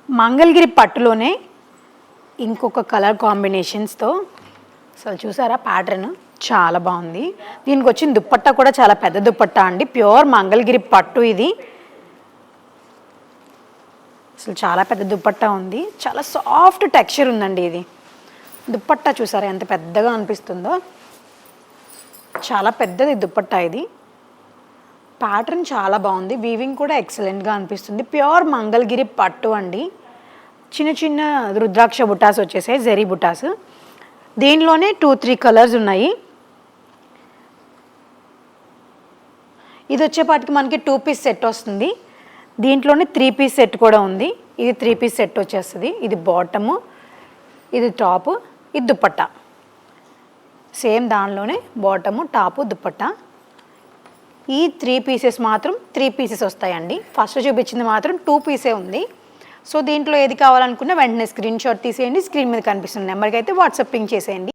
మంగళగిరి పట్టులోనే ఇంకొక కలర్ కాంబినేషన్స్తో అసలు చూసారా ప్యాటర్న్ చాలా బాగుంది. దీనికి వచ్చిన దుప్పట్టా కూడా చాలా పెద్ద దుప్పట్టా అండి, ప్యూర్ మంగళగిరి పట్టు ఇది. అసలు చాలా పెద్ద దుప్పట్టా ఉంది, చాలా సాఫ్ట్ టెక్స్చర్ ఉందండి ఇది. దుప్పట్టా చూసారా ఎంత పెద్దగా అనిపిస్తుందో, చాలా పెద్దది దుప్పట్టా ఇది. ప్యాటర్న్ చాలా బాగుంది, వీవింగ్ కూడా ఎక్సలెంట్గా అనిపిస్తుంది. ప్యూర్ మంగళగిరి పట్టు అండి. చిన్న చిన్న రుద్రాక్ష బుటాస్ వచ్చేసాయి, జరీ బుటాస్. దీనిలోనే 2-3 కలర్స్ ఉన్నాయి. ఇది వచ్చేపాటికి మనకి 2 పీస్ సెట్ వస్తుంది. దీంట్లోనే 3 పీస్ సెట్ కూడా ఉంది. ఇది 3 పీస్ సెట్ వచ్చేస్తుంది. ఇది బాటము, ఇది టాపు, ఇది దుప్పట్టా. సేమ్ దానిలోనే బాటము, టాపు, దుప్పట్టా. ఈ 3 పీసెస్ మాత్రం 3 పీసెస్ వస్తాయండి. ఫస్ట్ చూపించింది మాత్రం 2 పీసే ఉంది. సో దీంట్లో ఏది కావాలనుకున్నా వెంటనే స్క్రీన్ షాట్ తీసేయండి. స్క్రీన్ మీద కనిపిస్తున్న నెంబర్కి అయితే వాట్సాప్ పింక్ చేసేయండి.